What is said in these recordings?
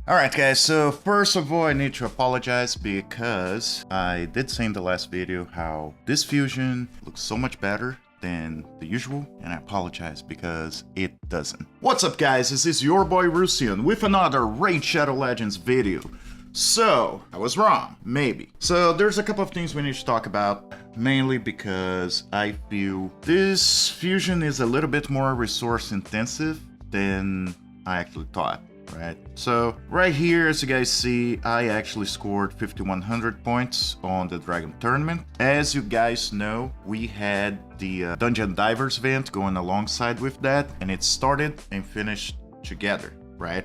Alright guys, so first of all I need to apologize because I did say in the last video how this fusion looks so much better than the usual, and I apologize because it doesn't. What's up guys, this is your boy Rusian with another Raid Shadow Legends video. So, I was wrong, maybe. So there's a couple of things we need to talk about, mainly because I feel this fusion is a little bit more resource intensive than I actually thought. Right, so right here, as you guys see, I actually scored 5100 points on the Dragon Tournament. As you guys know, we had the Dungeon Divers event going alongside with that, and it started and finished together, right?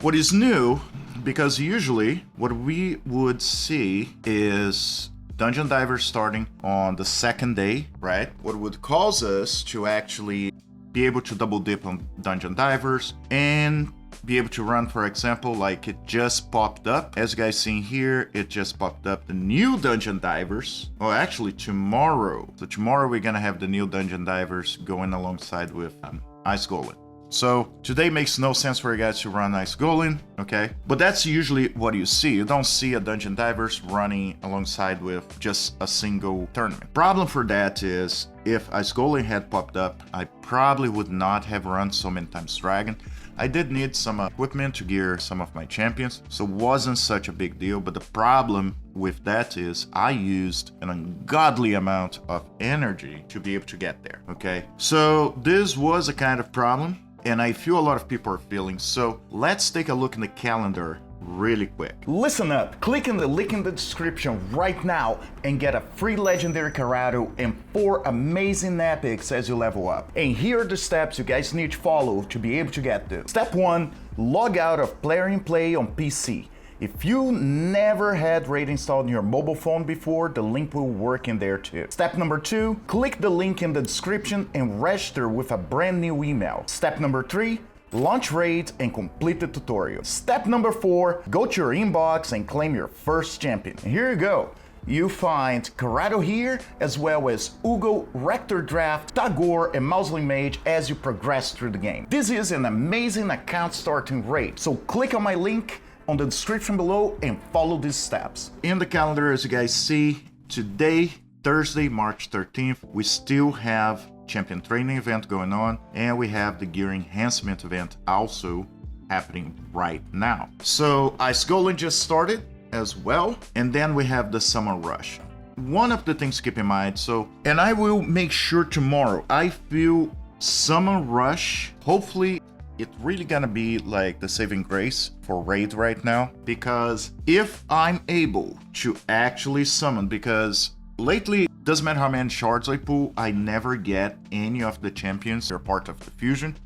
What is new, because usually what we would see is Dungeon Divers starting on the second day, right? What would cause us to actually be able to double dip on Dungeon Divers and be able to run, for example, like it just popped up. As you guys see here, it just popped up the new Dungeon Divers. Well, actually tomorrow. So tomorrow we're gonna have the new Dungeon Divers going alongside with Ice Golem. So today makes no sense for you guys to run Ice Golem, okay? But that's usually what you see. You don't see a Dungeon Divers running alongside with just a single tournament. Problem for that is, if Ice Golem had popped up, I probably would not have run so many times Dragon. I did need some equipment to gear some of my champions, so it wasn't such a big deal, but the problem with that is I used an ungodly amount of energy to be able to get there, okay? So this was a kind of problem, and I feel a lot of people are feeling, so let's take a look in the calendar really quick. Listen up, click on the link in the description right now and get a free legendary Karato and 4 amazing epics as you level up. And here are the steps you guys need to follow to be able to get this. Step 1, log out of Player in Play on PC. If you never had Raid installed on your mobile phone before, the link will work in there too. Step number 2, click the link in the description and register with a brand new email. Step number 3, launch Raid and complete the tutorial. Step number 4, go to your inbox and claim your first champion. And here you go. You find Karato here, as well as Uugo, Rector Drath, Tagoar, and Mausoleum Mage as you progress through the game. This is an amazing account starting raid, so click on my link on the description below and follow these steps. In the calendar, as you guys see, today, Thursday, March 13th, we still have Champion Training event going on, and we have the Gear Enhancement event also happening right now. So Ice Golem just started as well, and then we have the Summer Rush. One of the things to keep in mind, and I will make sure tomorrow, I feel Summer Rush, hopefully it's really gonna be like the saving grace for Raid right now, because if I'm able to actually summon, because lately, doesn't matter how many shards I pull, I never get any of the champions that are part of the fusion.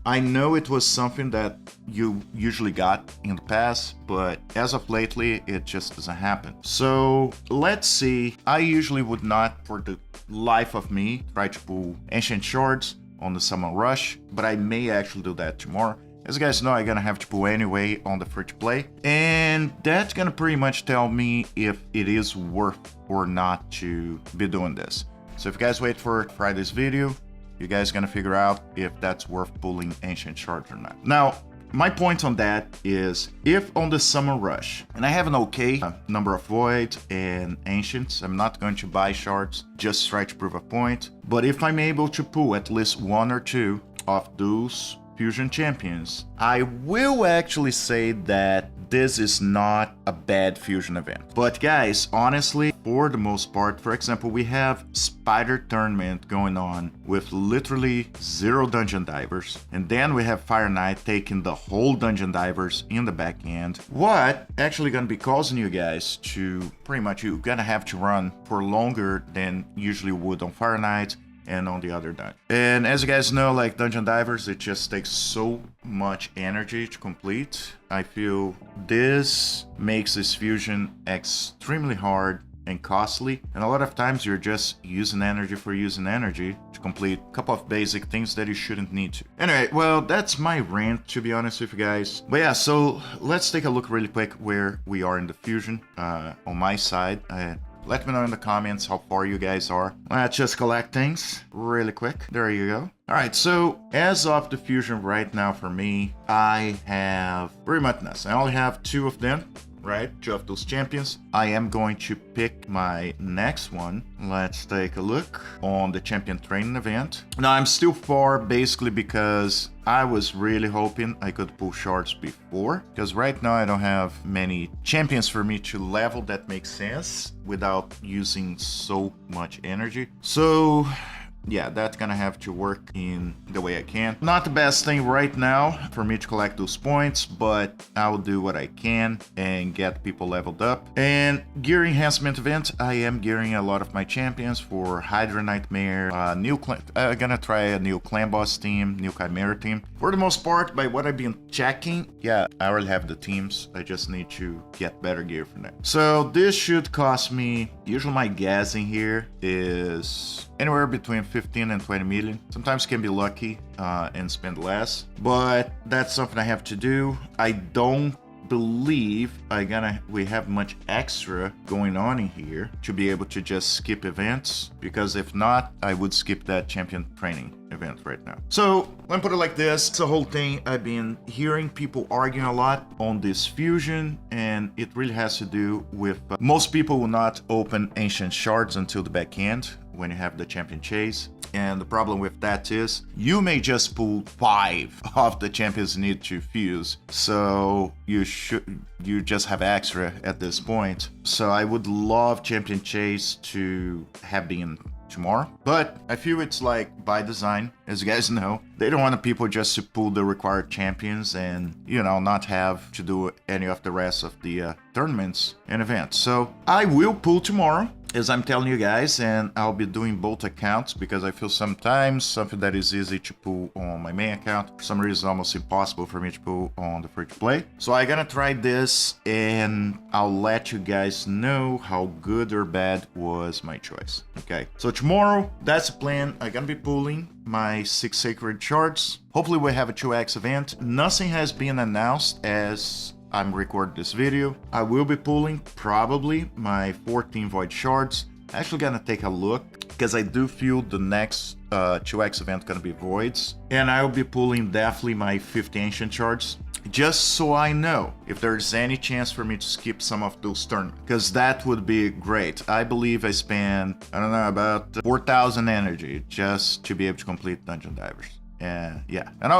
I know it was something that you usually got in the past, but as of lately, it just doesn't happen. So let's see, I usually would not, for the life of me, try to pull ancient shards on the Summer Rush, but I may actually do that tomorrow. As you guys know, I'm gonna have to pull anyway on the free to play, and that's gonna pretty much tell me if it is worth or not to be doing this. So if you guys wait for Friday's video, you guys gonna figure out if that's worth pulling ancient shards or not. Now, my point on that is, if on the Summer Rush, and I have an okay number of voids and ancients, I'm not going to buy shards, just try to prove a point, but if I'm able to pull at least 1 or 2 of those fusion champions, I will actually say that this is not a bad fusion event. But guys, honestly, for the most part, for example, we have Spider Tournament going on with literally 0 Dungeon Divers, and then we have Fire Knight taking the whole Dungeon Divers in the back end. What actually gonna be causing you guys to pretty much, you're gonna have to run for longer than usually would on Fire Knight and on the other dungeon. And as you guys know, like Dungeon Divers, it just takes so much energy to complete. I feel this makes this fusion extremely hard and costly, and a lot of times you're just using energy for using energy to complete a couple of basic things that you shouldn't need to. Anyway, well, that's my rant, to be honest with you guys. But yeah, so let's take a look really quick where we are in the fusion. On my side, Let me know in the comments how far you guys are. Let's just collect things really quick. There you go. Alright, so as of the fusion right now for me, I have pretty much nothing. I only have 2 of them. Right, 2 of those champions. I am going to pick my next one. Let's take a look on the champion training event. Now I'm still far basically because I was really hoping I could pull shards before, because right now I don't have many champions for me to level that makes sense without using so much energy. So yeah, that's gonna have to work in the way I can. Not the best thing right now for me to collect those points, but I'll do what I can and get people leveled up. And gear enhancement event, I am gearing a lot of my champions for Hydra Nightmare, I'm gonna try a new Clan Boss team, new Chimera team. For the most part, by what I've been checking, yeah, I already have the teams. I just need to get better gear for that. So this should cost me, usually my guessing here is anywhere between 15 and 20 million. Sometimes can be lucky and spend less, but that's something I have to do. I don't believe we have much extra going on in here to be able to just skip events, because if not, I would skip that champion training event right now. So let me put it like this. It's a whole thing. I've been hearing people arguing a lot on this fusion, and it really has to do with most people will not open ancient shards until the back end when you have the champion chase. And the problem with that is you may just pull 5 of the champions you need to fuse, so you just have extra at this point. So I would love champion chase to have been tomorrow, but I feel it's like by design, as you guys know. They don't want people just to pull the required champions and, you know, not have to do any of the rest of the tournaments and events. So I will pull tomorrow, as I'm telling you guys, and I'll be doing both accounts because I feel sometimes something that is easy to pull on my main account, for some reason it's almost impossible for me to pull on the free to play. So I'm gonna try this and I'll let you guys know how good or bad was my choice. Okay, so tomorrow, that's the plan. I'm gonna be pulling my 6 sacred shards. Hopefully we have a 2x event. Nothing has been announced as I'm recording this video. I will be pulling probably my 14 void shards. Actually gonna take a look because I do feel the next 2x event gonna be voids, and I'll be pulling definitely my 50 ancient shards, just so I know if there's any chance for me to skip some of those tournaments, because that would be great. I believe I spent, I don't know, about 4,000 energy just to be able to complete Dungeon Divers. And yeah, and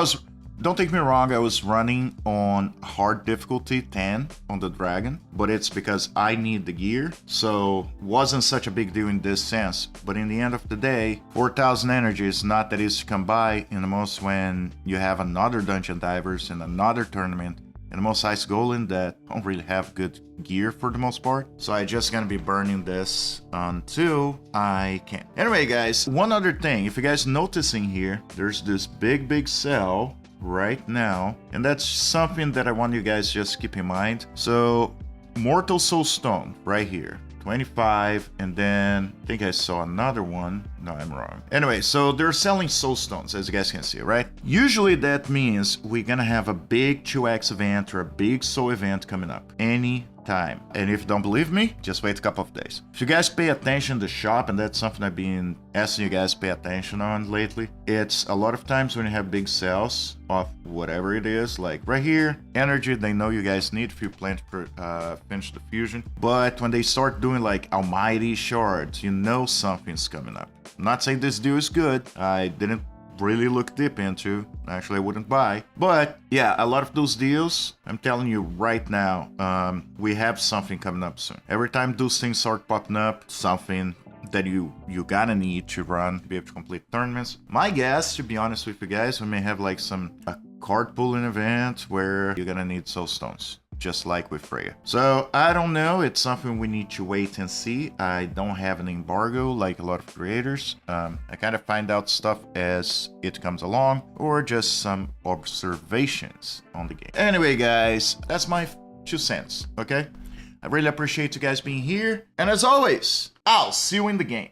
don't take me wrong, I was running on hard difficulty 10 on the dragon, but it's because I need the gear, so wasn't such a big deal in this sense. But in the end of the day, 4,000 energy is not that easy to come by, in the most when you have another Dungeon Divers in another tournament, and the most Ice Golem that don't really have good gear for the most part. So I just gonna be burning this until I can. Anyway guys, one other thing, if you guys noticing here, there's this big cell right now, and that's something that I want you guys just keep in mind. So Mortal Soul Stone right here, 25, and then I think I saw another one. No, I'm wrong. Anyway, so they're selling soul stones, as you guys can see, right? Usually that means we're gonna have a big 2x event or a big soul event coming up any time. And if you don't believe me, just wait a couple of days. If you guys pay attention to the shop, and that's something I've been asking you guys to pay attention on lately, it's a lot of times when you have big sales of whatever it is, like right here, energy, they know you guys need if you plan to finish the fusion. But when they start doing like almighty shards, you know something's coming up. I'm not saying this deal is good. I didn't really look deep into. Actually, I wouldn't buy. But yeah, a lot of those deals, I'm telling you right now, we have something coming up soon. Every time those things start popping up, something that you gotta need to run to be able to complete tournaments. My guess, to be honest with you guys, we may have like a card pulling event where you're gonna need soul stones, just like with Freya. So I don't know, it's something we need to wait and see. I don't have an embargo like a lot of creators. I kind of find out stuff as it comes along, or just some observations on the game. Anyway guys, that's my 2 cents, okay? I really appreciate you guys being here, and as always, I'll see you in the game.